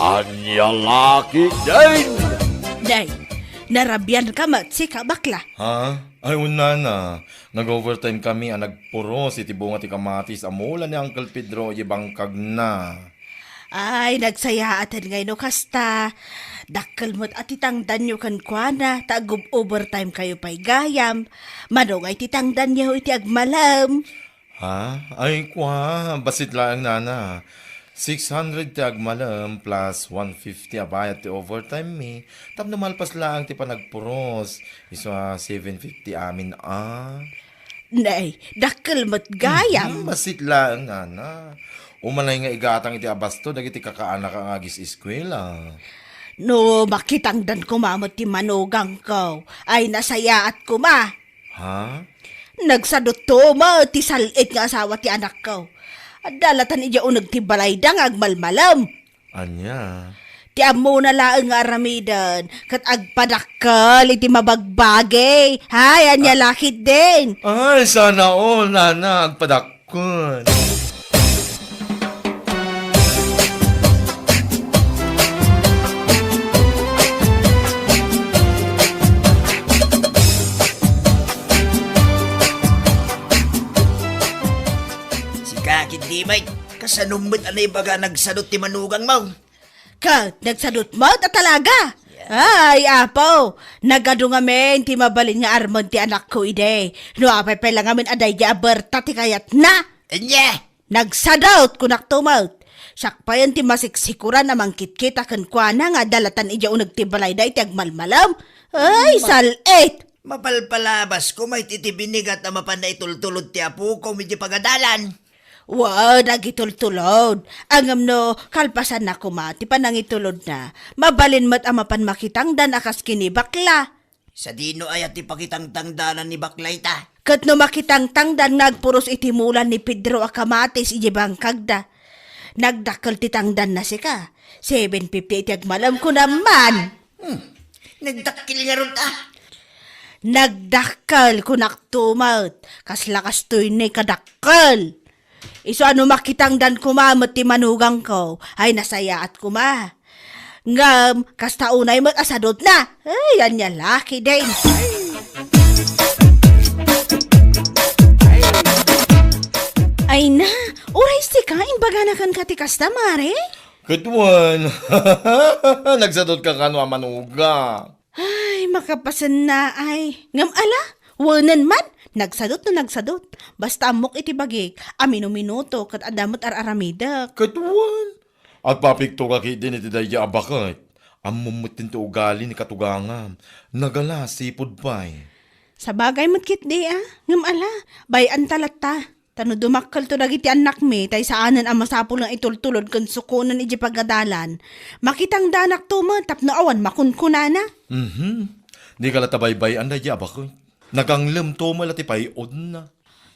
Anya laki din! Day, narabyan ka matsi ka bakla. Ha? Ay, una na. Nag-overtime kami ang nagpuros iti bunga ti kamatis. Amula ni Uncle Pedro ibangkag na. Ay, nagsaya atan ngay no kasta. Dakkel mo't at itangdan nyo kan kuana, tagub overtime kayo pa'y gayam. Manong ay titangdan nyo iti agmalam. Ha? Ay, kwa. Basit lang nana. 600 ti agmalam plus 150 abayat ti overtime mi. Tap namalpas lang ti panagpuros. Isa 750 amin Nay, dakkel mo't gayam. Basit lang nana. Umanay nga igatang iti abasto dagiti kakaanak ang agis eskwela. No, makitangdan ko mamot ti manugang ko. Ay, nasaya at kuma. Ha? Nagsadot to mo, ti salit nga asawa ti anak ko. At dalatan iya unag ti balaydang agmalmalam. Anya? Ti amo na laang nga aramidan, kat agpadakkel iti mabagbagay. Hay, anya lakit din. Ay, sana all, nana, agpadakon. Si kakit di may, kasanumot anay baga nagsadot ti manugang mo. Kat, nagsadot mo ta talaga. Ay, apo, nagado ngamin ti mabalin nga armon ti anak ko ide. No, apay lang ngamin aday di aberta ti kayat na. Anya! Nagsadot kunak tumot. Sakpayan ti masiksikuran na mangkit-kita kan kuana nga dalatan iya unag ti balay da iti agmalmalam. Ay, salit! Mapalpalabas ko may titibinigat na mapanay tultulod ti apo ko medyo pagadalan. Wow, nagitultulod. Angam no, kalpasan na kumati pa nangitulod na. Mabalin mo't amapan makitang dan akas kini bakla. Sa dino ay at ipakitang tangdanan ni baklay ta. Kat no makitang tangdan nagpuros itimulan ni Pedro Akamatis ijibang kagda. Nagdakkel ti tangdan na si ka. 750 iti agmalam ko naman. Nagdakil nga ron ta. Nagdakkel kunak tumot. Kaslakas to'y ni kadakkel. Iso ano makitang dan kumamot ti manugang ko, ay nasaya at kuma. Ngam, kasta unay mo't asadot na. Ay, yan niya laki din. Ay na, uray si ka, imbaganakan ka ti kasta, mare? Katuan. Nagsadot ka kano manuga. Ay, makapasan na ay. Ngam ala, wanan man. Nagsadot na nagsadot. Basta amok iti bagik, amino minuto kat adamot araramidak. Katuan. At papikto ka kit din iti daya abakit. Amumutin ti ugali ni katugangam. Nagala sipod pa'y. Sa bagay mo't kit di ngam ala, bayan talata. Tano dumakkel to dagiti anak mi, tay saanan ang masapul ng itultulod kan sukunan iti pagadalan. Makitang danak to mo, tapno awan makunkunana. Di ka latabaybay ang daya abakit. Naganglem to malati payod na.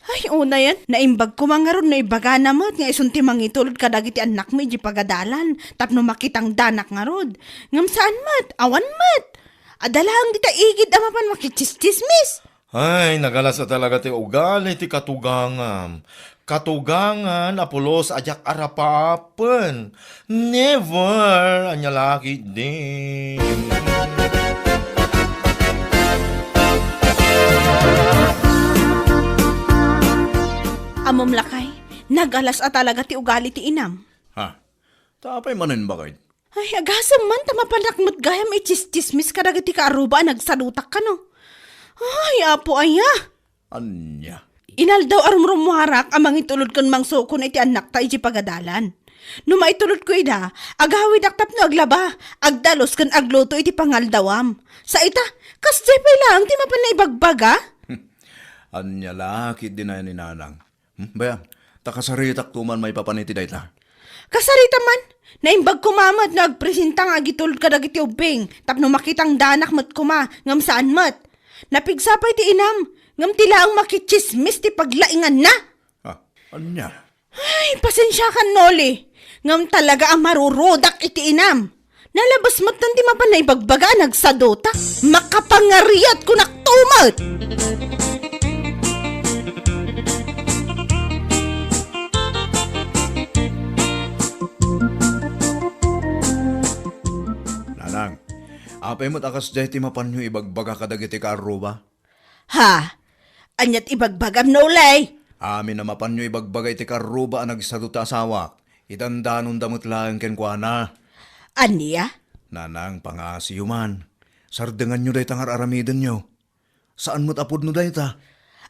Ay, una yan. Naimbag ko mga ron na ibaga namat. Nga isunti mangitulod ka dagiti anak mo iti pagadalan. Tapno makitang danak nga rod. Ngam saan mat? Awan mat. Adalang dita igid amapan makichistismis. Ay, nagalas na talaga ti ugali ti katugangam. Katugangan apulos ajak arapapen. Never anya laki din. Amom lakay, nagalas at talaga ti ugali ti inam. Ha? Tapay manin bakit? Ay, agasam man, tamapanakmot gayam ichistismis ka dagiti kaaruba nagsadutak ka no. Ay, apo aya. Anya? Inal daw arumrumuharak amang itulod kon mangsukon iti anak ta iti pagadalan. No maitulod ko ida, agawid aktap no aglaba, agdalos kan agluto iti pangaldawam. Sa ita, kasjepay lang, ti mapan na ibagbaga? Anya laki din na ni nanang. Baya, takasaritak tuman may papaniti day ta. Kasarita man, naimbag kumamat nagpresintang agitulod ka dagiti ubing, tapno makitang danak mat kuma, ngam saan mat. Napigsapay ti inam, ngam tila ang makichismis ti paglaingan na. Ha? Anya? Ay, pasensya ka, Noli. Ngam talaga ang marurodak iti inam. Nalabas mo't tanti mapan na ibagbaga nagsadota. Makapangariat ko naktumat. Apay mo't akas jay ti mapanyo ibagbaga kadagiti ka aruba. Ha? Anyat ibagbagam no lay. Amin na mapanyo ibagbaga iti karuba ang nagsaduta asawak. Itandanon damot lang ken kuana. Anya? Nanang pangasiyuman. Sardengan nyo day tangar aramiden nyo. Saan mo't apod no day ta?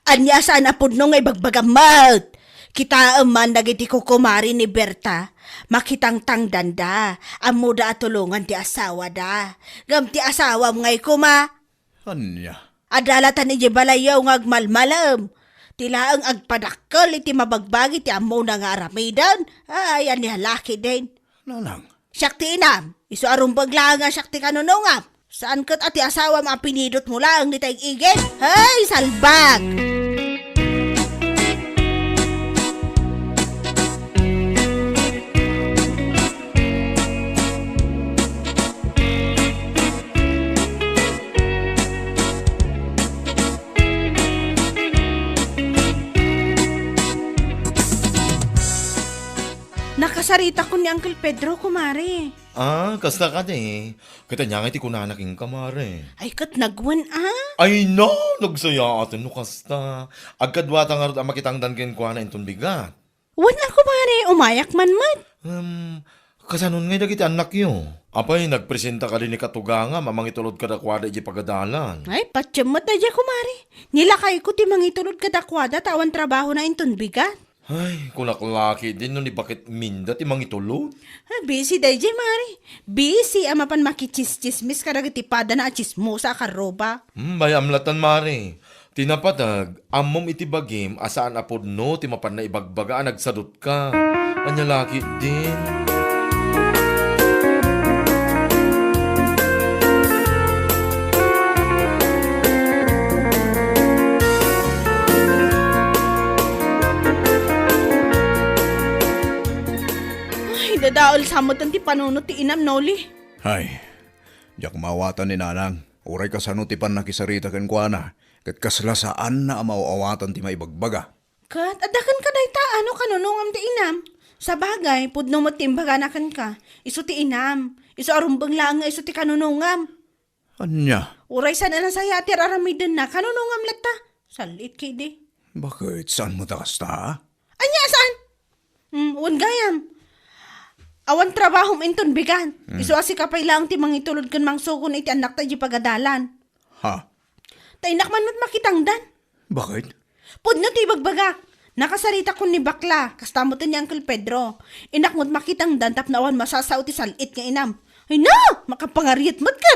Anya saan apod no nga ibagbagamat? Kita man dagiti kukumari ni Berta. Makitang tangdanda. Amo da tulungan ti asawa da. Gam ti asawa mo ngay kuma. Anya? Adalatan iti balayaw nga agmalmalam. Tila ang agpadakkel iti mabagbagi ti amo na nga aramidan. Ay, ani halaki din. Nanang? Syakti inam. Isu arumbag lang nga syakti kanunungam. Saan kat ati asawa mapinidot mo lang ni tayong igit? Hay, salbag! Nakasarita ko ni Uncle Pedro, kumare. Kasta ka de. Kita niya nga iti kunanaking kamare. Ay, kat nagwan Ay no, nagsaya atin no kasta. Agkadwata nga rin makitang dan ken kuana inton bigat. Wan na, kumare, umayak man man. Kasanon nga dagiti anak yo. Apay, nagpresenta ka din ni Katuga nga, mamangitulod ka dakwada iti pagadalan. Ay, patyamot na dya, kumare. Nilakay ko ti mangitulod kadakwada tawan trabaho na inton bigat. Ay, kunaklaki din no ni bakit minda ti mangitulod. Busy day dya, mare. Busy ama pan makichismismis kadagitipada na chismosa karoba. Bayamlatan mare. Tinapatag, amom iti bagim, asaan apod no, ti mapan na ibagbaga, nagsadot ka. Anyalaki din. Ay, dadaol samot ang ti panunot ti inam, Noli. Ay, diyak mawatan ni Nanang. Uray ka sano ti pan nakisarita ken kuana. Kat kaslasaan na amawawatan ti maibagbaga. Kat, adakan ka day ta, ano kanunungam ti inam? Sa bagay, pudno mo timbaganakan ka. Isu ti inam. Isu arumbang lang nga isu ti kanunungam. Anya? Uray sa na saya ti aramidin na kanunungam lata. Salit kidi. Bakit? Saan mo takas ta? Anya, saan? Wan gayam. Awan trabaho inton bigan. Isu asi kapay lang ti mangitulod kan mangsukon iti anak ta di pagadalan. Ha? Tainak man mat makitangdan. Bakit? Pudno ti bagbagak. Nakasarita ko ni bakla. Kastamotan ni Uncle Pedro. Inak mo't makitangdan tap na awan masasaw ti salit nga inam. Ay na! Makapangariat mo't ka!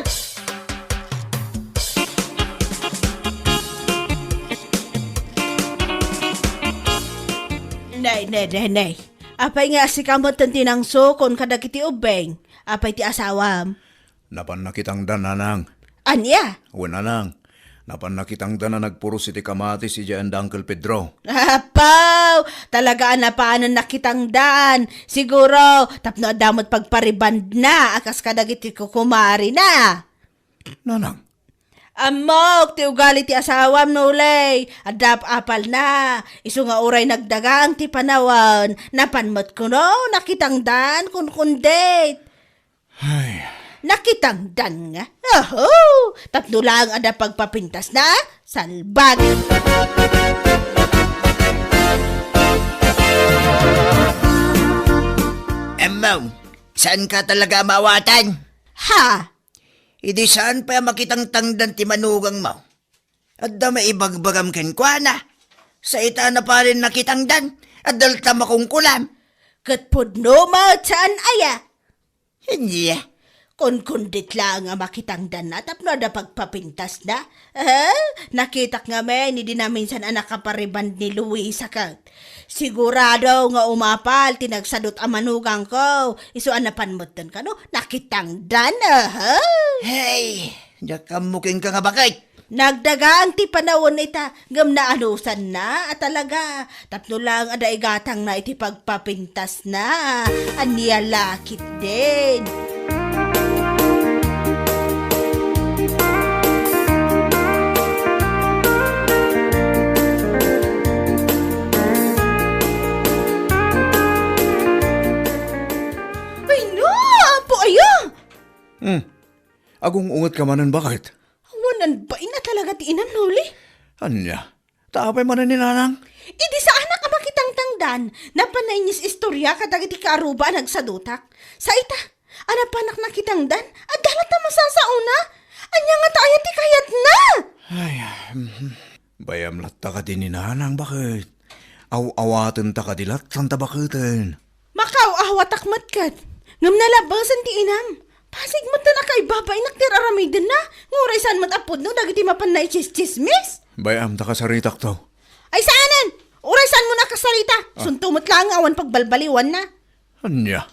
Nay. Apay nga si kamot ang tinangso kon kadagiti ubeng. Apay ti asawam. Napan nakitang dan, Nanang. Anya? Wala nang. Napan nakitang dan na nagpuros iti kamati si Jan Uncle Pedro. Apaw! Talagaan na paanan nakitang dan. Siguro, tapno damot pagpariband na. Akas kadagiti kukumari na. Nanang? Amok, ti ugali ti asawam nulay. Adap apal na. Isu nga uray nagdagang ti panawan. Napanmot ko no, nakitang dan kun date. Ay, Nakitang dan nga. Oho! Tapno lang ada pagpapintas na. Salbag! Emaw, saan ka talaga mawatan? Ha? Idi saan pa makitang tangdan ti manugang mo? At da maibagbagam ken kuana. Sa ita na pa rin nakitang dan. At dalta makong kulam. Katpudno mo saan aya? Hindi. Kundit lang nga makitang dan na tapno ada pagpapintas na. Nakitak nga men, hindi na minsan anak kapariband ni Luisa ka. Sigurado nga umapal, tinagsadot ang manugang ko. Isuan na panmutan ka no, nakitang dan Hey, jakamukin ka nga bakit? Nagdagang ti panawon ita, gam na anusan na, at talaga, tapno lang ada igatang na iti pagpapintas na, aniya lakit din. Ay no, apo ayo! Agong ungat ka manan bakit? Wanan ba ina talaga ti inam nuli? Anya, taapay manan ni nanang. Idi sa anak ang makitang tangdan, napanainis istorya kadag iti kaaruba nagsadutak. Sa ita, anak panak nakitangdan, at dalat na masasauna. Anya nga tayo ti kayat na! Ay, bayam latta ka din ni nanang bakit? Aw-awatan ta ka dilat, santa bakitin. Makaw ahawatak matkat. Ngam nalabasan ti inam. Pasig mo na kay babay naktiraramidan na. Nguray saan matapod no, dagiti mapan na chismis. Bayam ta ka sa ritak to. Ay saanan? Uray saan mo nakasarita? Suntumot lang awan pagbalbaliwan na. Anya,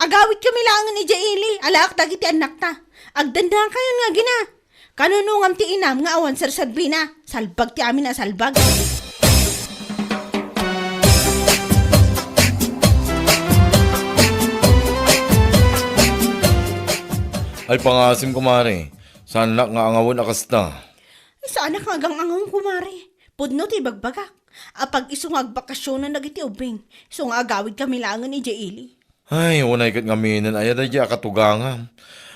Agawit kami langan ni Jaili, alak dagiti anak ta. Agdanda kayo nga gina. Kanunungam ti inam nga awan sarsadbi na. Salbag ti amin na salbag. Ay pangasim kumare. Saan nga angawon akasta? Ay saan ka agang angong kumari? Pudno ti bagbagak. Apag isungag bakasyon na nagiti ubing. Isung agawid kami langan ni Jaili. Ay, unay kat ngaminan ay aday akatuganga.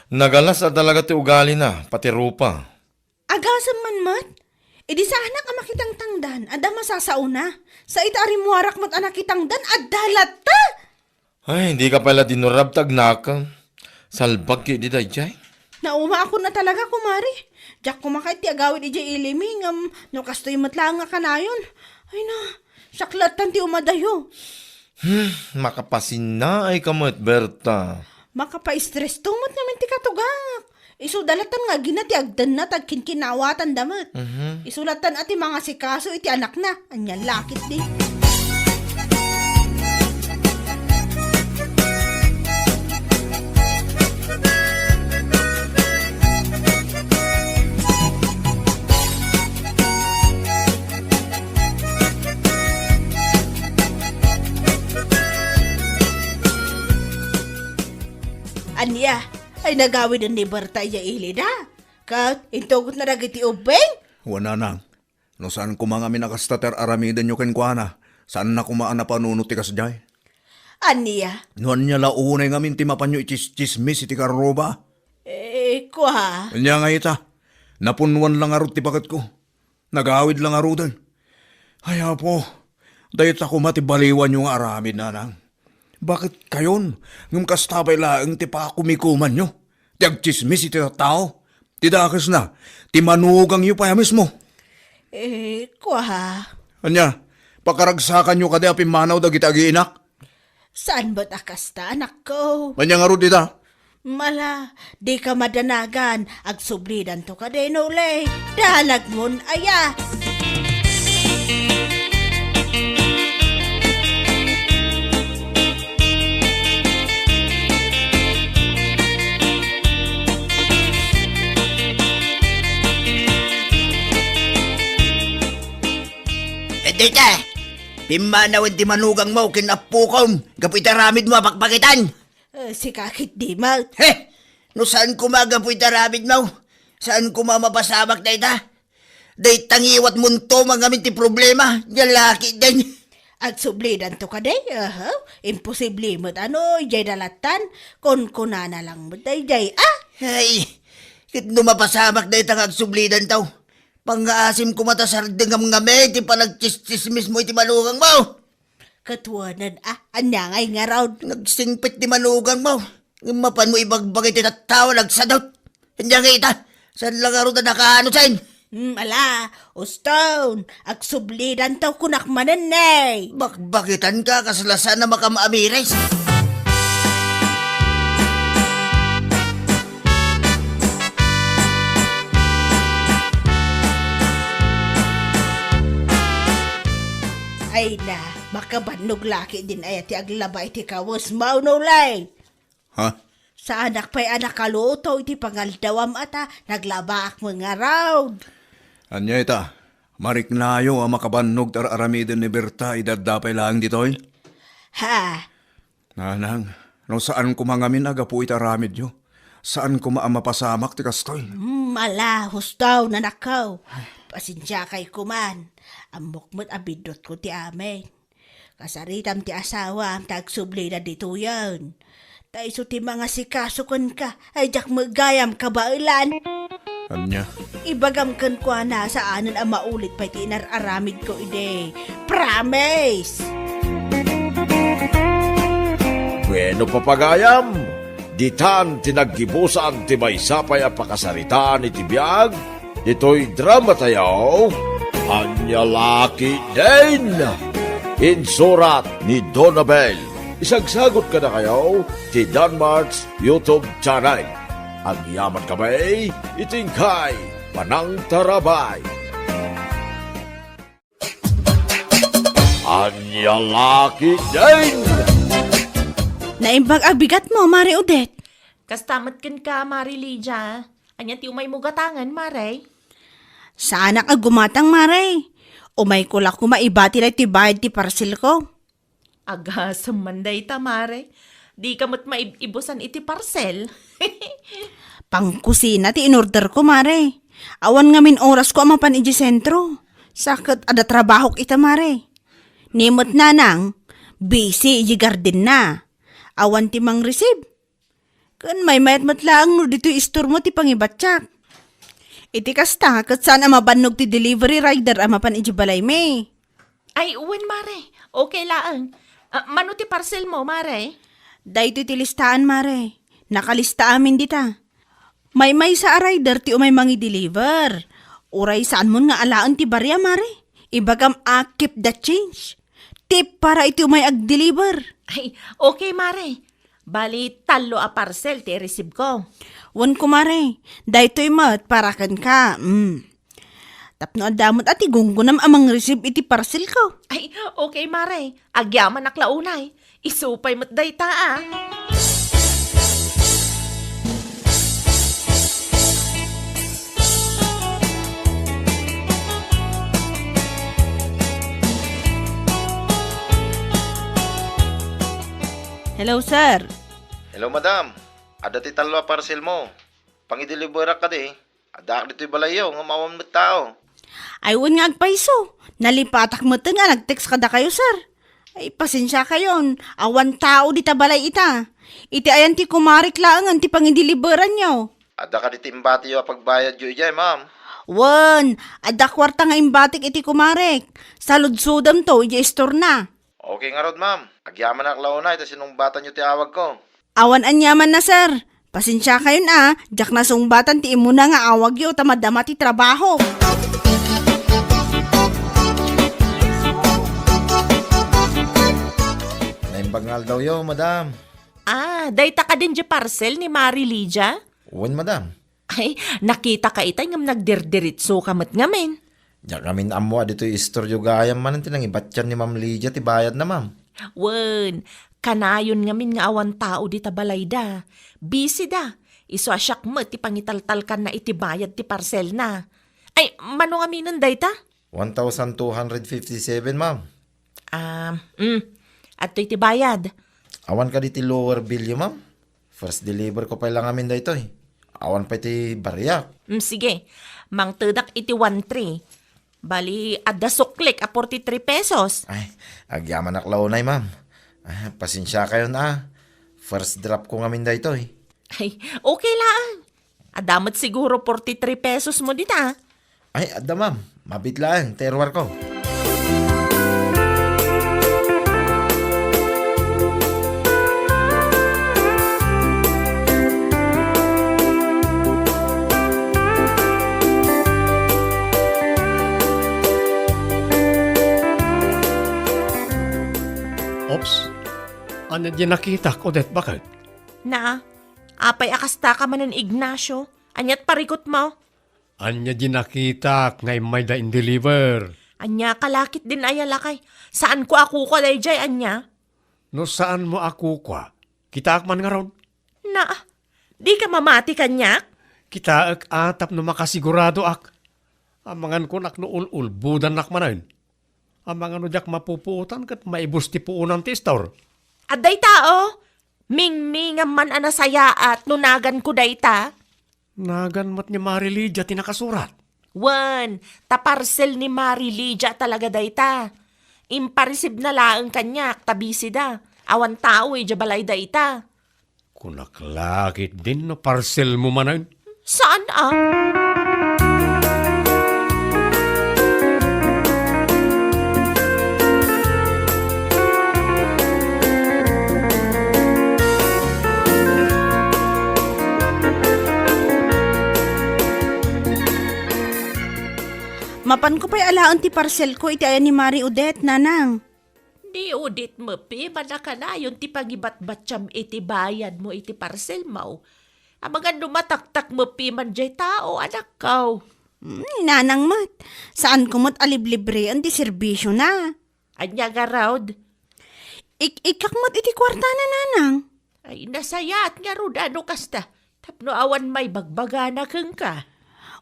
Nagalas at talaga ti ugali na, pati rupa. Agasam man mat. Idi sa anak ang makitang tangdan, ada masasauna. Sa itari muwarak mat anak kitangdan, adalat ta! Ay, hindi ka pala dinurab tagnaka. Salbag ki di dayjay. Nauma ako na talaga, kumari. Diyak kumakay ti agawid ni Jay Iliming, no kastoy matlang nga kanayon. Ay na, saklatan ti umadayo. Makapasin na ay kamot, Berta. Makapa-stress tumot naman ti katugak. Isudalatan nga ginati agdan na tagkinkinawatan damat. Isulatan ati mga sikaso iti anak na. Anyan lakit di. Anya, ay nagawid ang liberta iya ilida. Kat, intugot na nagiti ubeng. Wana nang. No saan ko mga minakastater aramidan nyo kenkwana? Saan na kumaan na panunot ti kasjay? Anya, Nuan niya launay ngamin ti mapanyo itis-chismis iti karoba. kwa. Kanya nga ita. Napunwan lang arot ti bakat ko. Nagawid lang arudan. Ay apo, dayit ako matibaliwan yung aramid nanang. Bakit kayon? Ngum kastabay laang ti pakumikuman nyo. Ti agchismis iti tao. Ti dakas na. Ti manugang yu pa mismo. Kwa. Anya, pakaragsakan nyo kadi apimanaw dagiti agiinak. Saan ba't akasta, anak ko? Anya nga ro dita. Mala, di ka madanagan. Agsublidan to ka din ulay. Dalag mon, aya. Dita, pimanawan ti manugang mo kinapukom, kapoy taramid mo pakpakitan. Si kakit di mat. He, no saan kumagapoy taramid mo? Saan kumamapasamak na ita? Day tangiwat munto mangamin ti problema, lalaki din. Agsublidan to ka day, imposible mo't ano, jay dalatan, kon kunana lang mo't day, Ay, kit numapasamak na itang agsublidan tao. Pang-aasim ko matasardeng ngame, ti panagchismis mo iti manugang mo. Katuanan, anyangay nga raw. Nagsingpit ti manugang mo. Mapan mo ibagbag iti tattawa, nagsadot. Hindi nga ita, saan lang aro na nakaano sayin? Ala, Ostone, agsublidan taw kunak mananay. Bakbakitan ka, kaslasan na makamaamires. Ay na, makabanog laki din ay ati aglabay ti kawas mao no lay. Ha? Sa anak pa'y anak kaluto iti pangaldawam ata, naglabak mo nga raw. Anya ita, mariknayo ang makabanog tar aramidin ni Berta idadapay lang ditoy. Ha, Nanang, no saan ko mangamin agapu itaramid yo? Saan ko maamapasamak ti kastoy? mala, hustaw na nakaw. Pasensya kay kuman. Amok mo't abidot ko ti amin. Kasaritam ti asawa, tagsubli na dito yan. Ta iso ti mga sikasukon ka, ay jak magayam ka ba ilan? Anya? Ibagam kan kwa na sa anan ang maulit pa iti inararamid ko ide. Promise! Bueno papagayam, ditan tinaggibusan ti may sapay a pakasarita ni tibiyag, dito'y drama tayo, Anya Laki din! Insurat ni Donabel. Isagsagot ka na kayo ti Danmarks YouTube channel. Ang yaman kamay, itingkay, panang tarabay. Anya Laki din! Naimbag abigat mo, Mari Odette. Kastamat ken ka, Mari Lydia. Anya ti umay mo gatangan, Maray. Saan ka gumatang, Mare? Umay ko lang kumaibati na ti bayad ti parcel ko. Aga, sumanday ta, Maray. Di ka mo't maibusan iti parcel. Pangkusina ti inorder ko, Mare. Awan nga min oras ko amapan iji sentro. Sakit ada trabaho ita, Mare. Nimot na nang, busy iji garden na. Awan ti mang receive. Kan may mayat matlaang no dito istor mo ti pangibatsak. Iti kasta, kat saan mabanog ti delivery rider amapan iji balay me. Ay, uwan, Maray. Okay lang. Mano ti parcel mo, Maray? Dahito ti listaan, Mare. Nakalista amin dita. May sa rider ti umay mangi deliver. Uray saan mo nga alaan ti barya, Mare. Ibagam keep the change. Tip para iti umay ag-deliver. Ay, okay, Maray. Bali, talo a parcel ti receive ko. Wan ko, Mare. Dahito'y mat, parakan ka. Tapno adamot at igunggunam amang receive iti parcel ko. Ay, okay, Maray. Agyaman aklaunay. Isupay mo't dayta, ah. Hello, sir. Hello, madam. Ada ti talo a parcel mo. Pangideliver ka di. Ada ka dito'y balayaw, nga mawam mo tao. Aywan nga agpaiso. Nalipatak mo nga, nag-text kada kayo, sir. Ay, pasensya kayon. Awan tao di tabalay ita. Iti ayan ti kumarik laangan ti pangideliveran nyo. Ada ka dito'y imbati yung pagbayad yung ijay, ma'am. Wan, ada kwarta nga imbatik iti kumarek. Saludsudam to, iti store na. Okay nga rod, ma'am. Agyaman na klaunay, tas sinungbatan nyo ti awag ko. Awan anyaman na, sir. Pasensya kayo na, jak na sungbatan ti imo na nga awag yo, tamadama ti trabaho. Naimbagngal daw yo, madam. Ah, dayta ka din di parcel ni Mari Lydia? Uwan, madam. Ay, nakita ka itay ngam nagdirdiritso kamat ngamin. Diyak namin amo, dito'y istoryo gayam man, tinang ibatyan ni Ma'am Lydia, ti bayad na, ma'am. Wen, kanayon ngamin nga awan tao di tabalay da. Busy da. Iso asyak mo ti pangitaltal kan na itibayad ti parcel na. Ay, mano nga minon dayta? 1,257, ma'am. At iti bayad. Awan ka diti lower bill yo, ma'am. First deliver ko pa lang amin da ito, eh. Awan pa iti baryak. Sige, mang tedak iti 1,3. Bali, adda suklik a 43 pesos. Ay, agyaman na klaunay, ma'am. Pasensya kayo na. First drop ko ngamin da ito, eh. Ay, okay lang. Adamot siguro 43 pesos mo dita. Ay, adda, ma'am. Mabit lang, terwar ko. Ops, ano di nakita ko, Odette, bakit? Na, apay akasta ka manan Ignacio. Anyat parikot mo. Anya di nakita ngay may da in-deliver. Anya kalakit din ayalakay. Saan ko ako ko dayjay anya? No saan mo ako kwa? Kita man nga ron. Na, di ka mamati kanyak? Kita atap no makasigurado ak. Amangan ko nak no ul budan nak manan. Amangan no jak mapupuutan kat maibus ti puunan ti store. Aday tao, ming-mingam man anasaya at nunagan ko dayta. Nagan mat ni Mari Lydia tinakasurat. Wan, taparcel ni Mari Lydia talaga dayta. Imparisib na laang kanyak, tabisi da. Awan tao jabalay dayta. Kunaklakit din no parcel mo manan. Saan Mapan ko pa'y alaan ti parcel ko iti ayan ni Mari Odette, nanang. Di udit mo, pi, manakanayon ti pagibat-batsyam iti bayad mo iti parcel mo. Amagan dumataktak mo, pi, man jay tao, anak ko. Nanang mat, saan ko mat aliblibre ang di serbisyo na? Anya nga raud. Ikak mat iti kwarta na, nanang. Ay, nasayat nga raud, ano kasta. Tapno awan may bagbagana kang ka.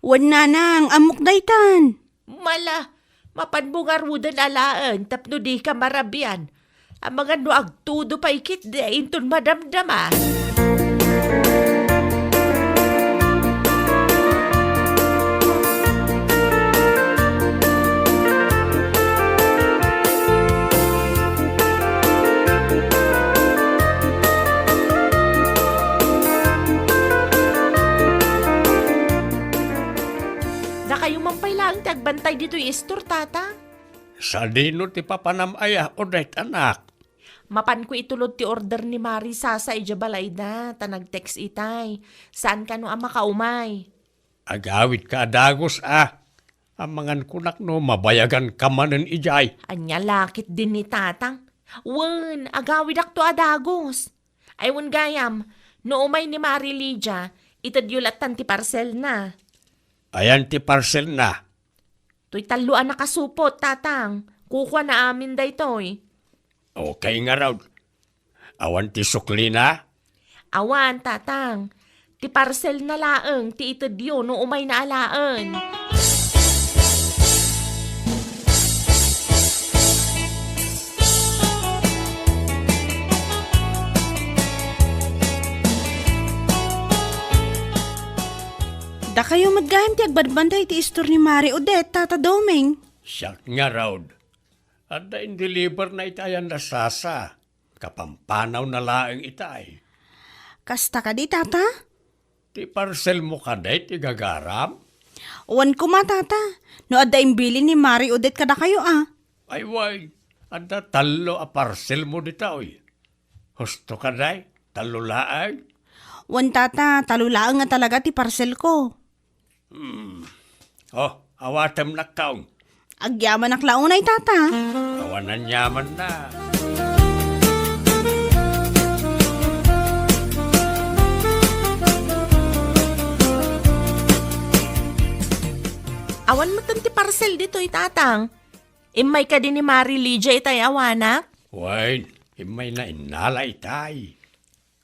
Wan nanang, amok daytan. Mala, mapanbungar rudan alaan, tapno di ka marabian. Ang mga no agtudo pa ikit de, inton madamdama. Na kayo mampailang tagbantay dito yung istor, tata. Sa dino ti papanamaya, Odette anak. Mapan ko itulod ti order ni Mari Sasa ijabalay na, tanag-text itay. Saan ka no ang makaumay? Agawit ka dagos Ang mangan kunak no, mabayagan ka manen ijay. Anya lakit din ni tatang. Wen, agawid ak to adagos. Ay wen gayam, no umay ni Mari Lydia, itadyulatan ti parcel na. Ayan ti parcel na. To'y taluan na kasupot, tatang. Kukuha na amin da ito'y. Okay nga raw. Awan ti sukli na. Awan, tatang. Ti parcel na laeng, ti itadyo no umay na alaan. Da kayo madgahan ti agbadbanday ti istor ni Mari Odette, Tata Doming. Siyak nga raw. At in-deliver na itayan na Sasa. Kapampanaw na laeng itay. Kasta ka di, Tata? Ti parcel mo ka day, ti gagaram. Wan ko ma, Tata. No adda imbili ni Mari Odette kada kayo Ay way, anda talo a parcel mo ditaoy. Husto ka day, talo laeng. Wan, Tata, talulaan nga talaga ti parcel ko. Oh, awatem na kaong. Agyaman ak launay, Tata. Awanan yaman na. Awan mo ti parcel dito tatang. Imay ka din ni Mari Lydia itay awanak. Way, imay na inala itay.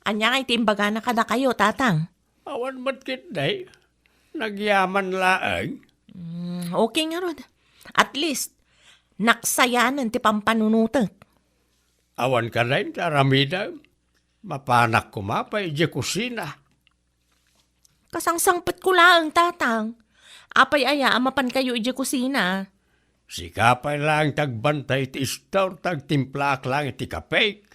Anya nga itimbaga na kada kayo, tatang. Awan matkit day. Nagyaman laeng. Okay nga rod. At least, naksayanan ti pampanunutek. Awan ka rin, Aramida. Mapanak ko mapay, di kusina. Kasangsangpet ko lang, tatang. Apay aya, amapan kayo iji kusina. Sikapay lang tagbantay ti istor, tagtimplak lang iti kapek.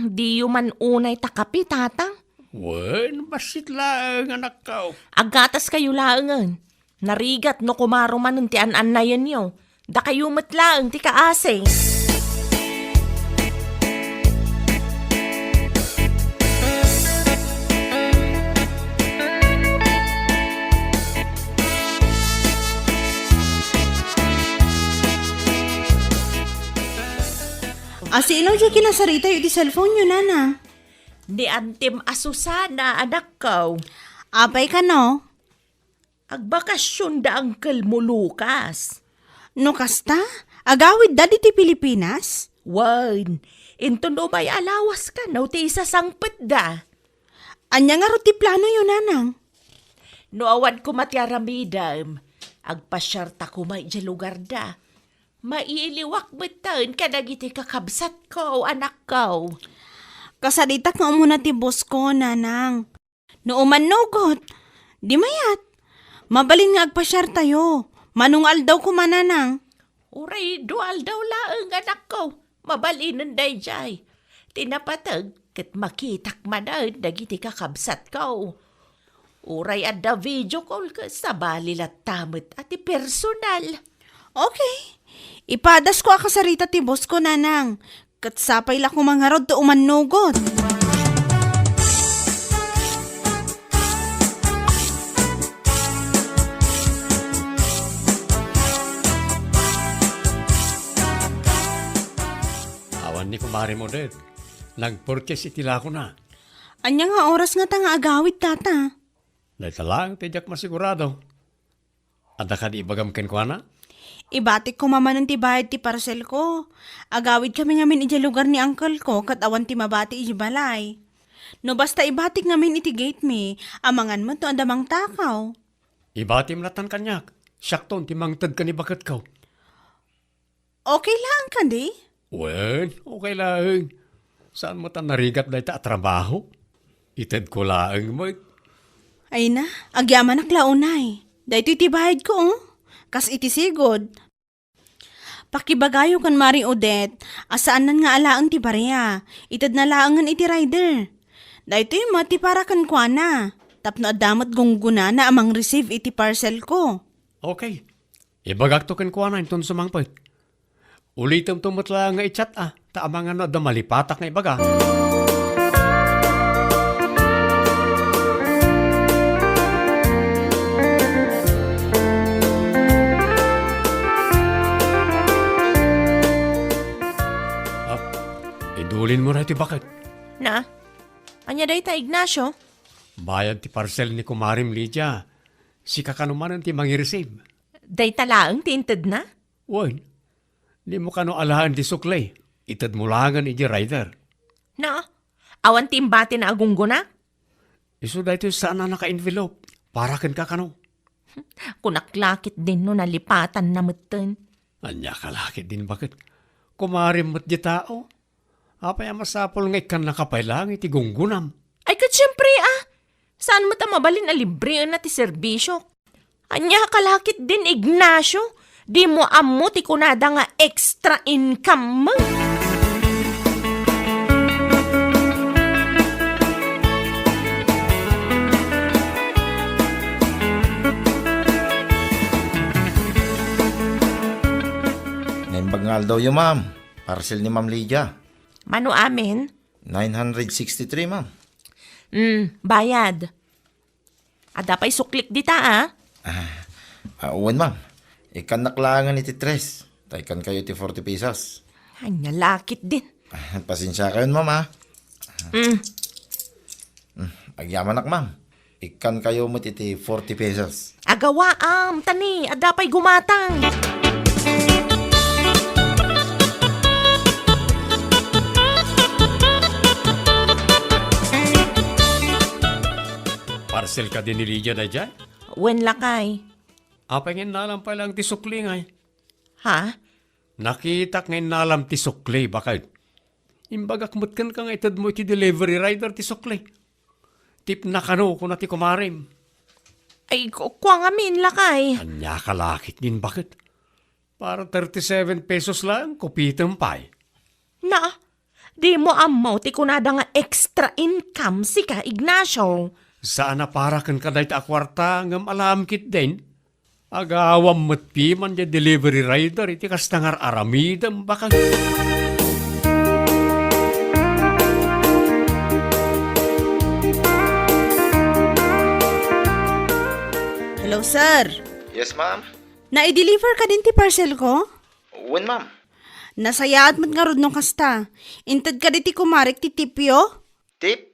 Di man unay takapi, tatang. Wen, basit lang anak ko. Agatas kayo laangan. Narigat no kumaro man ti an-an na yan yo. Da kayo matlaang ti kaasing. Sino dyan kinasarita yung di cellphone nyo, Nana? Ni Antim Asusana, anak ko. Apay ka, no? Agbakasyon da Uncle mo, Lucas. No kasta? Agawid da di ti Pilipinas? Wan, into no may alawas ka, no ti isa sangpet da. Anya nga ro ti plano yun, Nanang? No awan ko matyaramidam, agpasyarta ko may dya lugar da. Maiiliwak betan ka nagiti kakabsat ko, anak ko. Kasaditak nga muna ti boss ko, Nanang. No umanugot, di mayat. Mabalin nga agpasyar tayo. Manungal daw ko mananang. Uray, dual daw laang anak ko. Mabalinan day jay. Tinapatag, Kat makitak manad, dagiti kakabsat ka. Uray adda video call ka sa balilat tamit at personal. Okay. Ipadas ko akasarita ti boss ko, nanang. Kat sapay la ko mangarod to umanugot. Awan ni kumari mo din. Nagpurkes itila ko na. Anya nga oras nga ta nga agawid tata. Dahil lang, tijak masigurado. Ada ka di ibagam ko na? Ibatik ko mamanon ti bayad ti parcel ko. Agawid kami ngamin iti lugar ni uncle ko kat awan ti mabati iti balay. No basta ibatik ngamin iti gate me, amangan mo to andamang takaw. Ibatim latan kanyak. Syakton, timangtad ka ni bakat ko. Okay lang ka di? Wen, okay lang. Saan mo ta narigat na ita trabaho? Ited ko lang mo. Ay na, agyaman aklaunay. Dahito iti bayad ko, oh. Kas iti sigod. Pakibagayo kan Mari Odette, asaan nan nga alaang ti bariya. Itad na laangan iti rider. Dahito yung mati para kan kwa na. Tapno adamat gungguna na amang receive iti parcel ko. Okay. Ibagak to kan kuha na itong sumangpit. Ulitam tumutla nga i-chat Taamangan na da malipatak nga ibaga. Idulin mo na iti bakit. Na? Anya day ta, Ignacio? Bayad ti parcel ni Kumarim Lydia. Si kakanuman ti mangi-receive. Day talaang tinted na? Uy, di mo kano alahan di suklay. Itad mo langan iti rider. Na? Awan timbati na agungguna? Iso da ito saan na naka-envelope. Para kan kakano. Kunaklakit din no nalipatan na mutten. Anya kalakit din bakit. Kumarim mo't di tao. Apay masapol nga ikan nakapailang iti gunggunam. Ay kat syempre Saan mo ta mabalin na libre na ti serbisyo? Anya kalakit din, Ignacio. Di mo ammo ti kunada nga extra income mo. Naimbagngal daw yung ma'am. Parcel ni Ma'am Lydia. Mano amin? 963, ma'am. Bayad. Ada pa'y suklik dita Uwan, ma'am. Ikan naklangan iti 3. Taikan kayo ti 40 pesos. Anya lakit din. Pasensya kayo, ma'am, Agyaman ma'am. Ikan kayo mo iti 40 pesos. Agawaam, tani. Ada pa'y gumatang. Parcel ka din ni Lydia na dyan? Wen lakay. Apay nga nalam pa lang ti sukli ngay. Ha? Nakitak nga nalam ti sukli bakit. Imbagak mutkan ka nga itad mo iti delivery rider ti sukli. Tip na kano kung nati kumarim. Ay, kuwang amin lakay. Anya kalakit din bakit. Para 37 pesos lang, kupitan pa Na, di mo ammo ti kunada nga extra income si ka, Ignacio. Saan na para kan kaday ta akwarta ngam alam kit din? Agawam matpi man di delivery rider iti kastangar aramidam baka. Hello, sir. Yes, ma'am. Na-deliver ka din ti parcel ko? Uwan, ma'am. Nasayaat mat nga rod nung kasta. Intad ka di ti kumarik ti tipyo? Tip?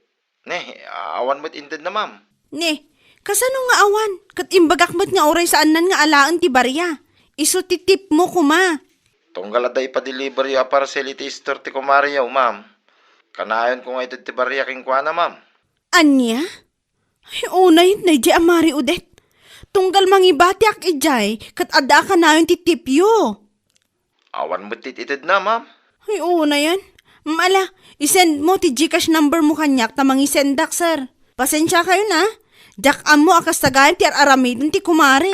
Awan mo't indad na, ma'am. Ne, kasano nga awan? Kat imbagak mat nga oray saan nan nga alaan ti barya. Iso ti tip mo kuma. Tunggal aday pa-deliver yung parcel iti store ti kumariyaw, ma'am. Kanayon ko nga ito ti bariya king kwa na, ma'am. Anya? Ay, unay na di amari udet. Tunggal mangibati ak ijay, kat ada ka na yung ti tipyo. Awan mo't tititid na, ma'am. Ay, una yan. Mala, isend mo ti Gcash number mo kanyak tamang isendak, sir. Pasensya kayo na. Dak-am mo akas tagayan ti aramidon ti kumari.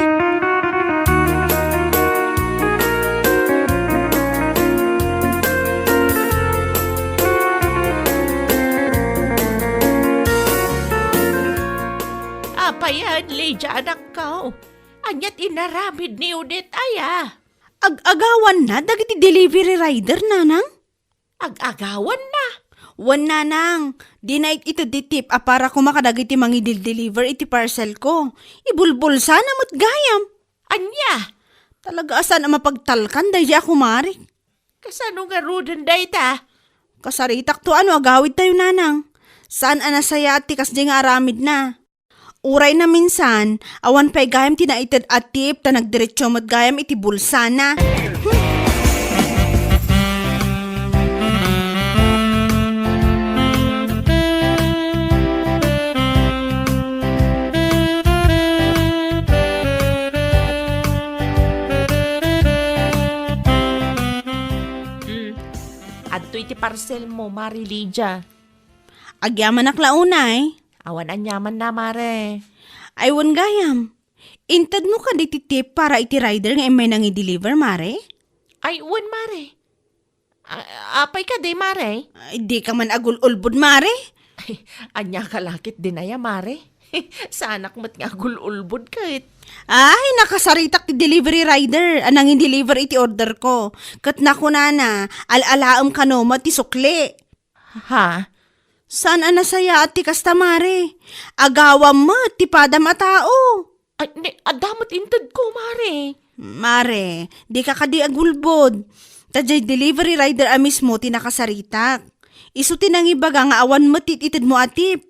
Ayan, Lydia, anak ko. Anyat inaramid ni Udit, aya. Ag-agawan na, dagiti delivery rider, nanang. Ag-agawan na. Wan nanang, di na ito ditip para ko makadagiti mangidil-deliver iti parcel ko. Ibulbul sana mo't gayam. Anya, Talaga asan ang mapagtalkan dahi ako mari. kasano nga rudan day ta? Kasaritak to ano agawid tayo nanang. Saan anasaya at tikas di nga aramid na. Uray na minsan, awan pa'y gayam tinaitad at tip ta nagdiretso mo't gayam iti bulsa na. Adto iti parcel mo, Mari Lydia. Agyaman aklaunay. Awan anyaman na, Mare. Aywan gayam. Intad mo ka di tip para iti rider nga may nang i-deliver, mare? Ay, uwan, Mare. Apay ka di, Mare. Ay, di ka man agul-ulbud, mare. Ay, anya kalakit din aya, Mare. Sa anak mo't nga gululbod kahit. Ay, nakasaritak ti delivery rider. Anang i-deliver iti order ko. Kat naku na, al-alaam ka no, ti sukli. Ha? Saan anasaya at ti kasta, mare? Agawam mo, ti padam a tao. Ay, adamot intad ko, Mare. Mare, di ka kadi agulbod. Tadjay delivery rider a mismo ti nakasaritak. Isu tinang ibaga nga awan mo tititid mo atip.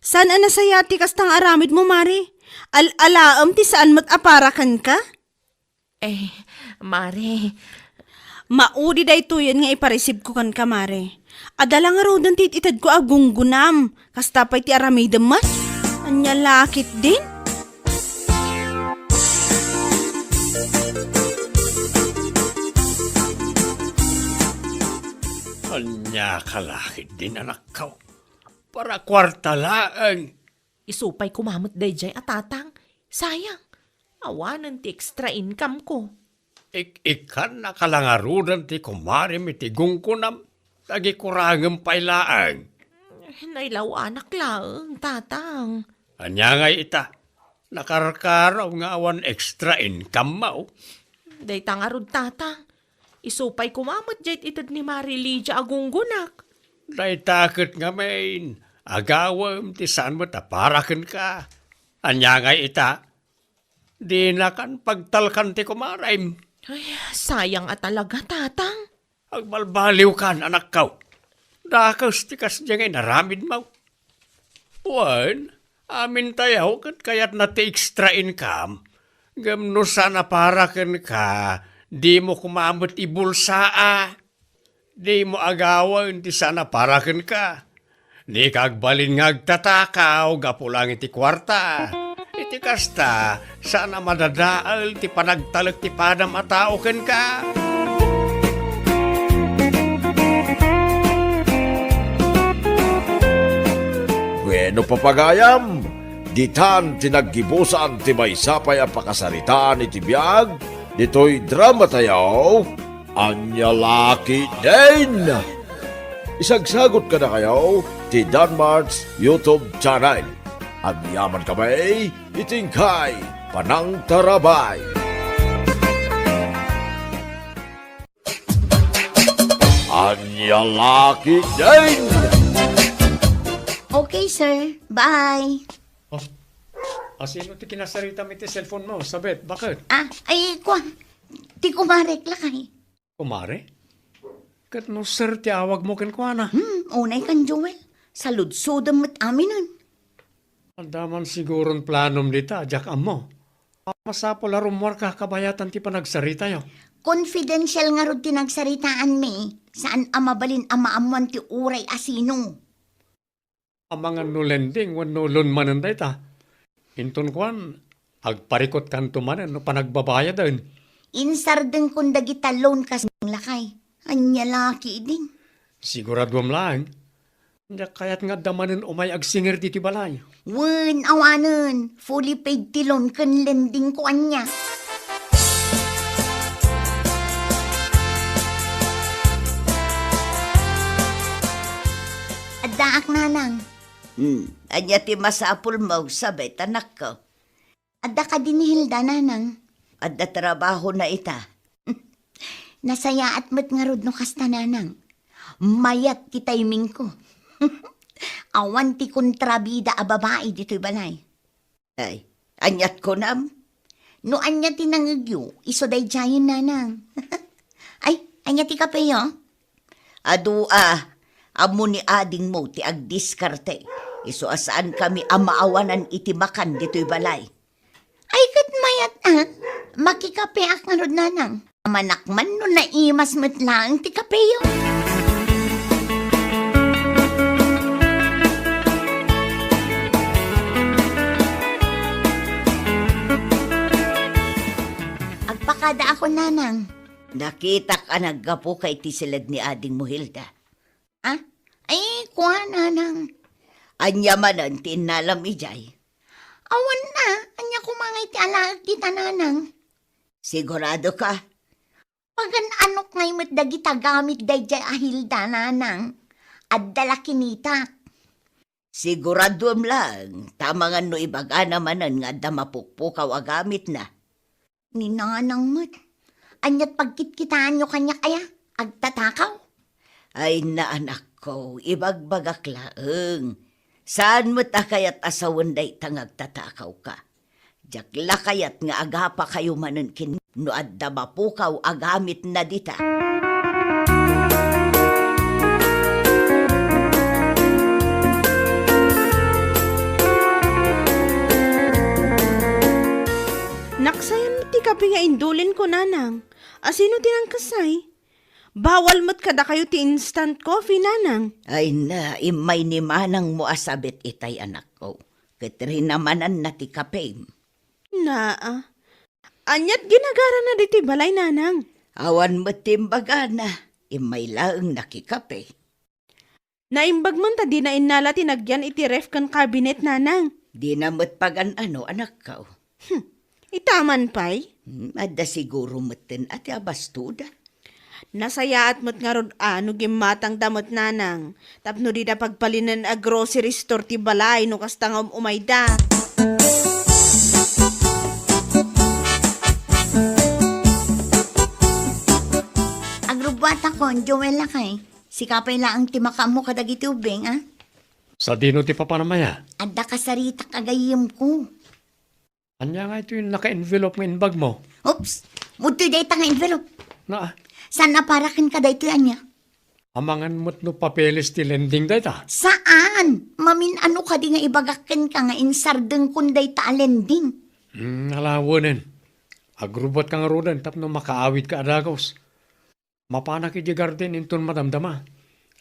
Saan anasaya ti kastang aramid mo, mare? Al-alaam ti saan mat aparakan ka? Eh, Mare. Maudi day to yun nga iparesib ko kan ka, mare. Adala nga raw doon tititid ko agunggunam. Kastapay ti aramid mas. Anya lakit din. Anya kalakit din anak ko. Para kwarta laang. Isupay kumamot day jay at tatang. Sayang. Awanan ti extra income ko. Ikan na kalangarudan ti kumari mitigong ko nam. Tagi kurangam pailaang. Nailaw anak lang, tatang. Anya nga ita. Nakarkaraw nga awan extra income mo. Day tangarod, tatang. Isupay kumamot jay itad ni Mari Lydia agunggunak. Day takot nga main. Agawam ti saan mo taparakan ka. Anya nga ita. Di na kan pagtalkan ti kumarim. Ay, sayang at talaga, tatang. Agbalbaliw kan anak ko. Dakas ti kasya ngay naramid mo. Wan, amin tayo kaya't na ti extra income. Gamno sana parakan ka. Di mo kumamot ibulsaa. Di mo agawan ti sana parakan ka. Di kagbalin ngagtatakaw, gapulang iti kwarta. Iti kasta, sana madadaal ti panagtalag ti padam atao ken ka. Bueno papagayam, ditan tinaggibusan ti maysapay a pakasaritaan iti biag, dito'y drama tayo, anya laki din. Isagsagot ka na kayo ti Danmar's YouTube channel. Ang yaman kamay, itingkay, panang tarabay. Anya laki din. Okay, sir. Bye. Sino ti kinasarita mi ti cellphone mo? Sabet, bakit? Ay, di ko mareklakay. Kumare? Kat no sir ti awag mo ken kuana. Unay kan, Joel. Saludsudam mo't amin nun. Andaman siguron planom dita, jak amo. Masapol arumwar ka kabayatan ti panagsarita yo. Confidential nga rod tinagsaritaan mi. Saan amabalin amaamuan ti uray asino. Ang mga nulending, wan nulun manan dita. Inton kwan, agparikot kanto manan, no panagbabaya din. Insarden kung dagita loan kas lakay. Anya laki din. Siguraduam lang. Hindi kaya't nga damanin umay agsinger diti balay. Wen, awanan. Fully paid ti loan kan lending ko anya. Adaak nanang. Anya ti masapul mo, sabay tanak ko. Adda ka din ni Hilda, nanang. At na trabaho na ita. Nasaya at mat nga rod no kasta, nanang. Mayat ti timing ko. Awan ti kontrabida a babae dito'y balay. Ay, anyat ko nam. No anya ti nangagyo, iso day jayon, nanang. Ay, anya ti kapeyo? Amo ni ading mo ti agdiskarte. Iso asaan kami amaawanan iti makan dito'y balay. Ay, kat mayat makikape ak nga rod, nanang. Manakman no naimas mat lang ti kapeyo. Agpakada ako, nanang. Nakita ka naggapo kay ti silad ni ading mo, Hilda. Ah? Ay, kuha, nanang. Anya manan ti inalam ijay. Awan na, anya kumangay ti alaag ti tananang. Sigurado ka? Pagan anok ngay met dagita gamit dayjay ahilda, nanang. Addala kinita. Sigurado lang. Tamangan no ibaga namanan nga damapukpukaw agamit na. Ni nanang met. Anyat pagkitkitaan nyo kanya kaya, agtatakaw. Ay na anak ko, ibagbagak laeng. Saan mo ta kayat asawan day tangagtatakaw ka? Jakla kayat nga agapa kayo manan kin no adda mapukaw agamit na dita. Naksayan mo ti kape nga indulin ko, nanang. Asino tinangkasay? Bawal mo't kada kayo ti instant coffee, nanang. Ay na, imay ni manang mo asabit itay anak ko. Katrin namanan na ti kape. Anyat ginagara na diti balay, nanang. Awan mo timbaga na, imay laeng nakikape. Naimbag man ta di na inala tinagyan iti ref kan cabinet, nanang. Di na mo't pagan ano anak ko. Itaman pa'y. Adda siguro motin ati abastuda. Nasaya at mo't nga rod ano gimatang damot, nanang. Tapno di na pagpalinan a grocery store ti balay no kastang umayda. Agrubata ko, Joel lakay. Sikapay laang timaka mo kadagiti ubeng, ah? Sa dino ti papanamaya. Adda kasarita kagayim ko. Anya nga ito yung naka-envelope ng inbag mo. Oops! Mutoy day tanga envelope. Na, Saan naparakin ka day ito anya? amangan mo't no papeles ti lending data. Saan? Mamin ano ka di nga ibagakin ka nga insardeng kunday ta alending. Alawanin. Agrubot ka nga rodan tapno makaawit ka adagos. Mapanak iti garden inton madamdama.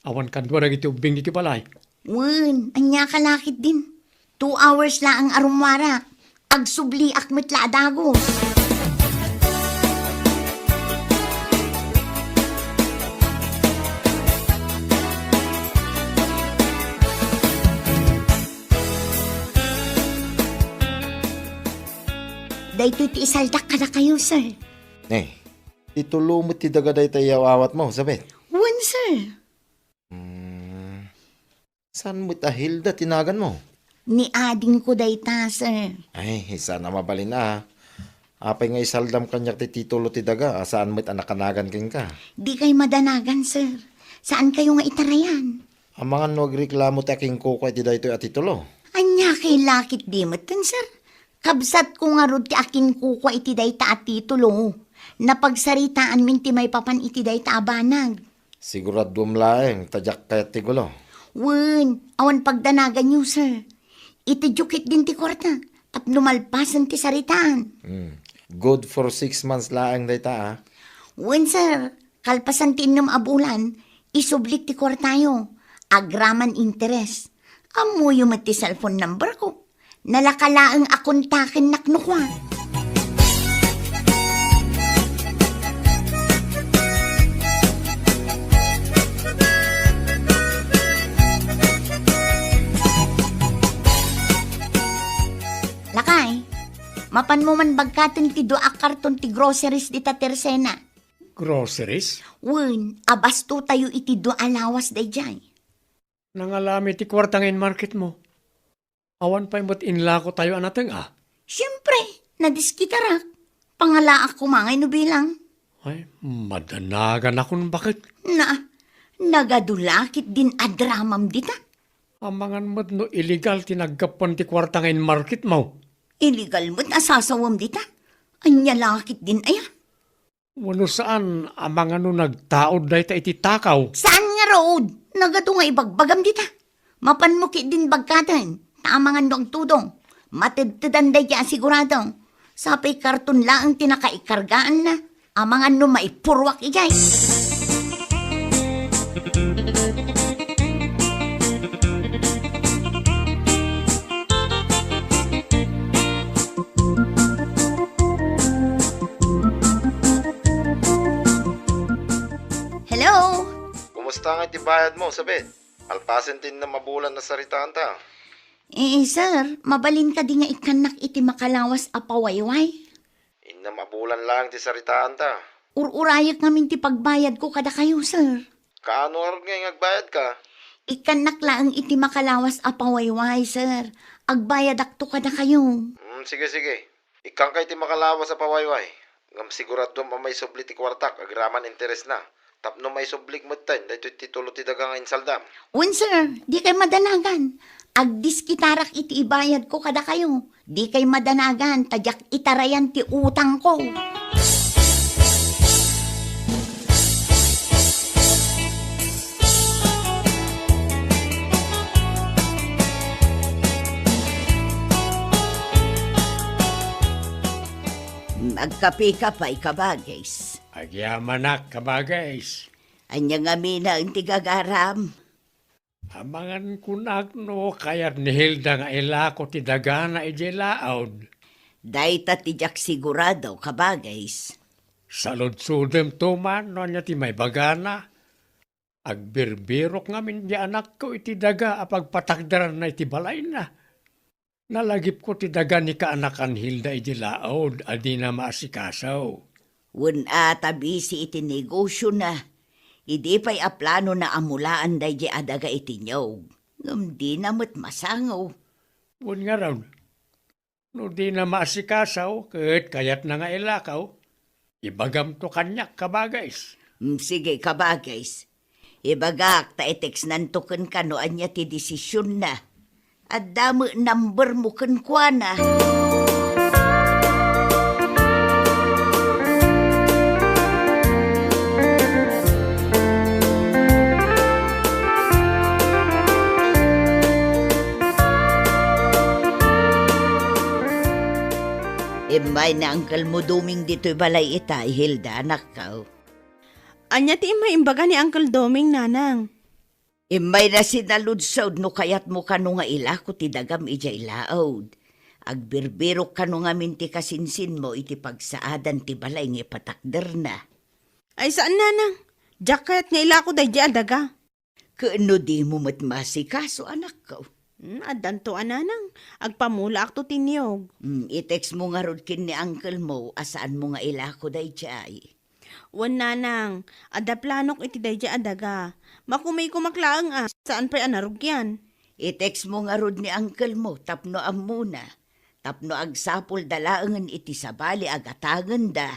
Awan kadwa iti ubing iti balay. Wen, anya kalakit din. 2 hours la ang arumara. Agsubli akmet la adagos. Dahito ti isaldak ka na kayo, sir. Itulo mo ti dagaday tayo awat mo, sabit. Wen, sir. Saan mo ta Hilda tinagan mo? Ni ading ko dayta, sir. Ay, sana mabalin na. Apay nga isaldam kanyak ti titulo ti daga, saan mo't anakanagan king ka. Di kay madanagan, sir. Saan kayo nga itarayan? Ang mga nagreklamo ti aking kukway ti daytoy at titulo. Anya kay lakit di matan, sir. Kabsat ko nga rod ti akin kukwa iti dayta at titulo. Napagsaritaan min ti may papan iti dayta abanag. Siguradum laeng, tadyak kayat ti gulo. Wen, awan pagdanagan niyo, sir. Iti jukit din ti kwarta. Tapno malpasan ti saritaan. Good for 6 months laeng dayta ah. Wen, sir, kalpasan ti innom abulan, isublik ti kwartayo. Agraman interes. Amuyo mat ti cellphone number ko. Nalakalaang akontakin naknukwa. Lakay, mapan mo man bagkatin ti doa karton ti groceries di ta tersena. Groceries? Wen, abasto tayo iti doa lawas day jay. Nangalami ti kwartangin market mo. Awan pa imot inlako tayo anateng Siyempre, nadiskitarak. Pangala ako mangay no bilang. Ay, madanagan akong bakit. Nagadulakit din adramam dita. Amangan mo't no illegal tinagkapon ti kwartangin market mo. Illegal mo't asasawam dita. Anya lakit din aya. Wano saan amangan no nagtaod dahi ta iti takaw. Saan nga road? Nagado nga ibagbagam dita. Mapanmukit din bagkatan. Tamangan no ang tudong. Matidtidan day kaya sigurado. Sapay karton lang ang tinakaikargaan na. Amangan no maipurwak ijay. Hello? Kumusta nga itibayad mo, sabit? Alpasin din na mabulan na saritaan ta. Sir, mabalin ka di nga ikanak iti makalawas apawayway. Inna mabulan lang ti saritaan ta. Ururayak ngamin ti pagbayad ko kada kayo, sir. Kaano arog nga agbayad ka? Ikanak lang iti makalawas apawayway, sir. Agbayad akto kada kayo. Sige. Ikang kay ti makalawa sa pawayway. Ngam sigurado ma may subli ti kwartak, agraman interes na. Tapno may sublik mo tan, dahito titulo ti dagang insaldam. Un, sir, di kay madanagan. Agdiskitarak iti ibayad ko kada kayo. Di kay madanagan, tadyak itarayan ti utang ko. Magkapi-kapay ka ba, guys? Agyamanak kabagays. Anya nga mina ang tigagaram. Amangan kunak no kayat ni Hilda nga ilako ti dagana ije laod. Dahita tijak sigurado ka ba, guys? Salud-sudem tuman no niya ti may bagana. Agbirbirok ngamin di anak ko iti daga apagpatakdaran na iti balay na. Nalagip ko ti daga ni kaanakan Hilda ije laod adi na maasikasaw. Wun tabisi iti negosyo na. Idi pa'y aplano na amulaan day di adaga iti nyog. Ngam di na mo't masangaw. Wun nga raw. No di na maasikasaw ket kayat na nga ilakaw. Ibagam to kanyak kabagays. Sige ka ba, guys? Ibagak ta itex nantukan ka no anya ti desisyon na. At damo number mo kunkwa na. Imay na angkal mo duming dito'y balay itay, Hilda, anak ka. Anya ti imay imbaga ni Uncle Doming, nanang. Imay na sinaludsod no kayat mo kano nga ilako ti dagam ija ilaod. Agbirbirok kano nga minti kasinsin mo iti pagsaadan ti balay nga patakder na. Ay saan, nanang? Diyak kayat nga ila ko day di adaga. Kaano di mo matmasikaso, anak ko? Adan to, nanang. Agpamula akto tinyog. I-text mo nga rod kin ni uncle mo asaan mo nga ilako day jay. Wan, nanang. Ada planok iti day di adaga. Makumay kumaklaang saan pa'y anarugyan? I-text mo nga rod ni uncle mo, tapno am muna. Tapno agsapol dalaangan iti sabali agatagan da.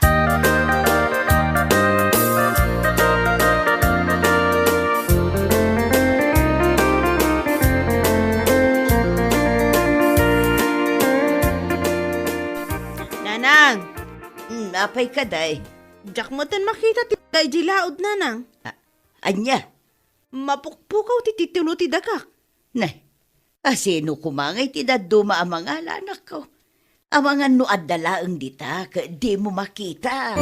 Nanang, Napay ka day. diyak mo tan makita ti day di laod, nanang. Anya? Mapukpukaw ti titulo ti dagak. Nay, asino kumangay ti daduma ang mga anak ko. Ang mga nuad dalaang dita, di mo makita.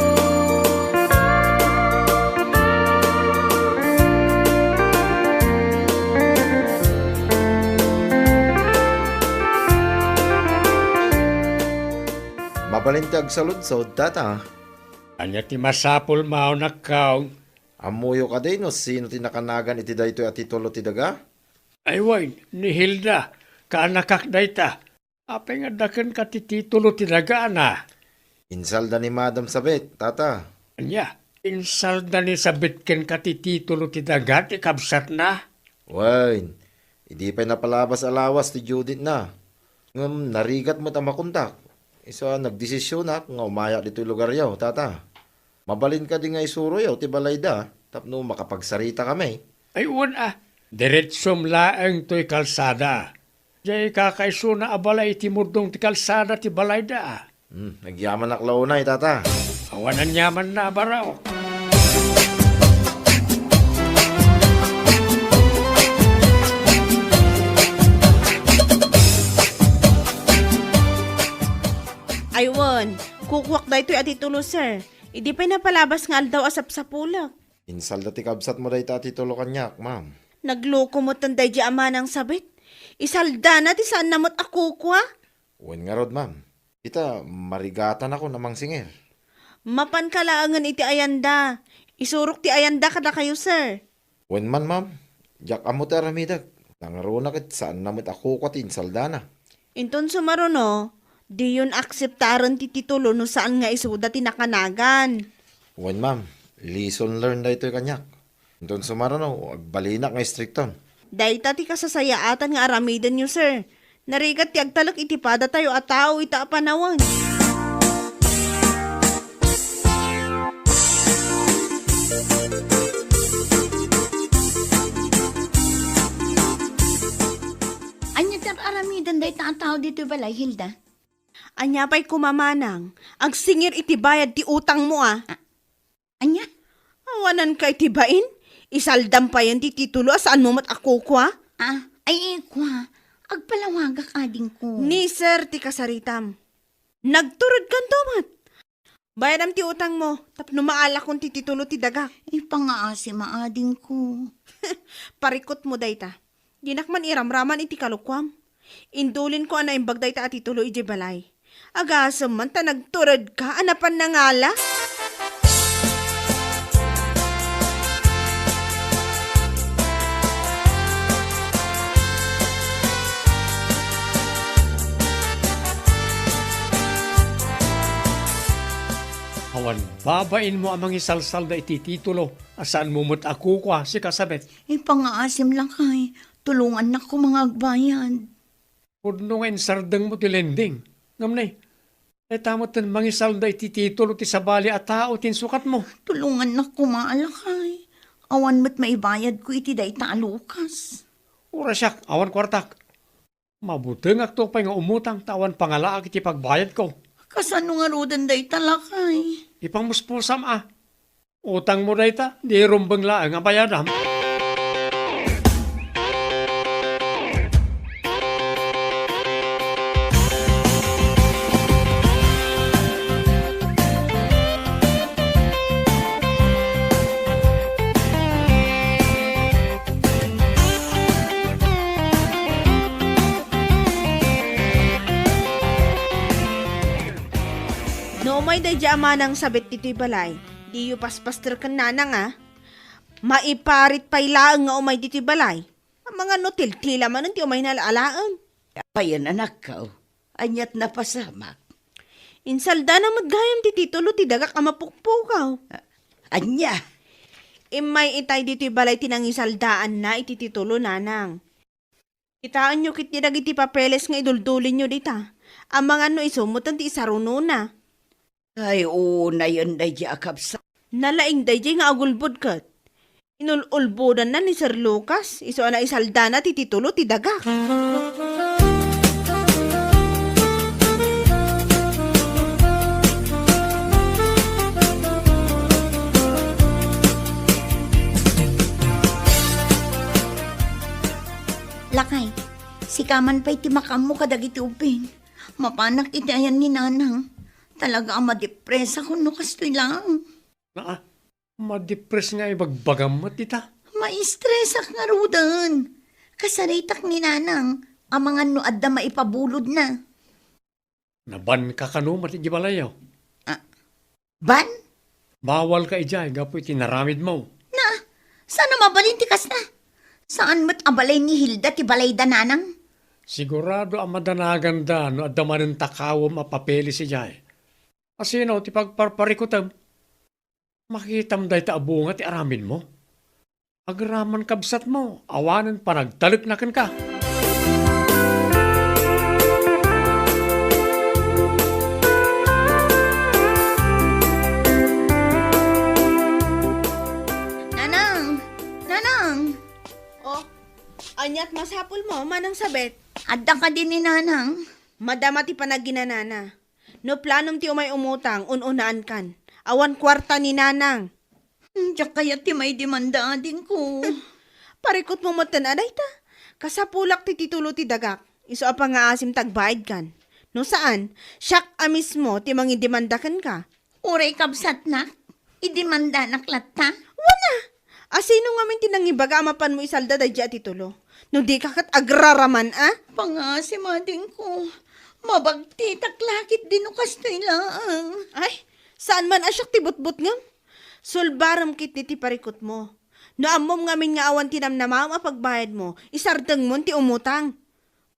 Mabalintag sa lunsod, tata. Anya ti masapol mao nakaw. Amuyo ka din, no? Sino tinakanagan iti dayto at titulo ti daga? Ay way, ni Hilda, kaanakak dayta. Apay nga daken ka ti titulo ti daga na. Insalda ni Madam Sabet, tata. Anya, insalda ni sabitken ka ti titulo ti daga ti kabsat na. Wain, Hindi pa napalabas alawas ti Judith na. Ngam narigat mo ta makuntak. Isa nagdesisyon na nga umaya dito lugar yaw, tata. Mabalin ka di nga isuro yaw, ti balayda. Tapno makapagsarita kami. Ay una, diretsom laeng to'y kalsada. Jay kakaiso na abalay ti murdong ti kalsada ti balayda. Nagyaman aklaw na tata. Awanan yaman na baraw. Aywan, kukwak da ito'y atitulo, sir. Hindi pa napalabas nga aldaw asap sa pulak. Insalda ti kabsat mo day tati tulo kanyak, ma'am. Nagloko mo tanday di ama ng sabit. Isalda na ti saan namot ako kwa. Uwan nga rod, ma'am. Ita, marigatan ako namang singir. Mapan kalaangan iti ayanda. Isurok ti ayanda kada kayo, sir. Uwan man, ma'am. Jak amo ti aramidag. Nangaruna kit saan namit ako kwa ti insalda na. Inton sumaruno, di yun akseptaran ti titulo no saan nga isuda ti nakanagan. Uwan, ma'am. Lesson learned da ito'y kanyak. Doon sumarano, agbalinak nga stricton. Dahil ti kasasayaatan nga aramidan nyo, sir. Narigat ti agtalak itipada tayo at tao ita panawan. Anya tar aramidan day tao dito balay, Hilda. Anya pa'y kumamanang. Ang singir itibayad ti utang mo Anya? Awanan ka itibain? Isaldam pa yan ti titulo saan mo mat ako kwa? Ay kwa. Agpalawaga ka din ko. Ni sir ti kasaritam. Nagturod kan tomat. Bayadam ti utang mo. Tapno maala kong ti titulo ti daga. Ipangaasi maading ko. Parikot mo dayta. Dinakman iramraman iti kalukwam. Indulin ko ana imbag dayta at titulo iji balay. Agasam man ta nagturod ka anapan na ngala. Awan, babain mo amang isalsal da iti titulo. Asaan mo mo't ako kwa si kasabet. Ipangaasim lang kay. Tulungan na ko mga agbayan. Pudno nga insardang mo ti lending. Ngamnay, tamot tan mangisal da iti titulo ti sabali at tao tinsukat mo. Tulungan na ko maalakay. Awan mo't maibayad ko iti day talukas. Ura siyak, awan kwartak. Mabuteng akto pa nga umutang tawan pangalaak iti pagbayad ko. Kasano nga rodan day talakay. Ipangmuspulsam Utang mo na ita, di rumbang laang ang bayadam. No may day amanang sabit tito'y balay. Di yu paspaster kan nanang Maiparit pa'y laang nga umay dito'y balay. Ang mga notil-tila man ti umay nalalaan. Payan anak ka, anyat na pasamak. Insalda na madgayam ti titulo ti dagak amapukpukaw. Anya, Imay itay dito'y balay tinangisaldaan na iti titulo nanang. Itaan nyo kit nidag iti papeles nga iduldulin nyo dita. Ang mga no isumutan ti isaruno na. ay una yun day di akabsa. Nalaing day nga agulbod kat. Inululbodan na ni Sir Lucas. Iso na isalda na ti titulo ti dagak. Lakay, si kaman pa'y timakam mo kadag iti upin. Mapanak iti ayan ni nanang. Talaga ang madepresa kung nukastoy lang. Madipres nga ibagbagam mo tita. Maistresak nga rudan. Kasaritak ni nanang. Ang mga nuad na maipabulod na. Naban ka kano matigibalayaw. Ban? Bawal ka ijay, gapoy tinaramid mo. Sana mabalintikas na. Saan mo't abalay ni Hilda ti balay da nanang? Sigurado ang madanagan da no adaman ng takawam mapapeli si jay. Asino ti pagparparikutam. Makitam day ta abunga ti aramin mo. Agraman kabsat mo, awanan pa nagtalak na ka. Nanang! Nanang! Oh, anyat masapul mo, manang sabet. Adda ka din ni Nanang. Madama ti panaginanana. No planom ti umay umutang, ununaan kan. Awan kwarta ni nanang. Diyak kaya ti may demanda din ko. Parikot mo matan aday ta. Kasapulak ti titulo ti dagak. Iso apa nga asim tagbayad kan. No saan? Siyak amis mo ti mangidemandakan ka. Uray kabsat na. Idemanda naklat ta. Wana! Asino nga min tinangibaga amapan mo isalda da dya titulo. No di kakat agraraman Pangasimading ko. Mabagti taklakit din ukas to ilaang. Ay, saan man asyak ti butbut ngam? Sulbaram kit ti parikot mo. No amom ngamin nga awan tinam na mama pagbayad mo, isardeng mo ti umutang.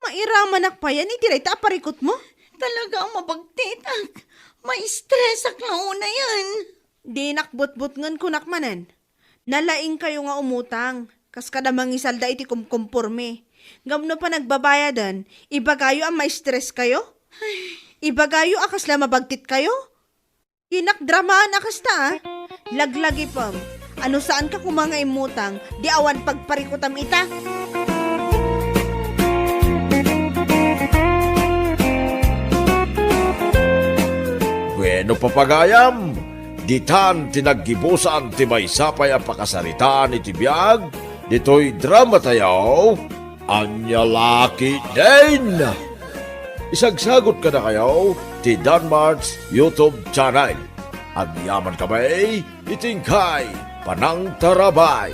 Mairaman akpayan itiray ta parikot mo. Talaga ang mabagti tak. May stress ak launa yan. Di nakbutbut ngan kunak manan. Nalaing kayo nga umutang. Kas kada mangisalda iti kumkumpurme. Gamno pa nagbabayadan, ibagayo ang may stress kayo? Ibagayo akas la mabagtit kayo? Hinakdramaan akas ta ah. Laglagi pam. Ano saan ka kumanga imutang, di awan pagparikutam ita? Bueno papagayam, ditan tinaggibusan ti maysapay ang pakasaritaan iti biyag, dito'y drama tayaw, Anyalaki din! Isagsagot ka na kayo ti Danmar's YouTube channel. Ang yaman kamay, itingkay, panang tarabay.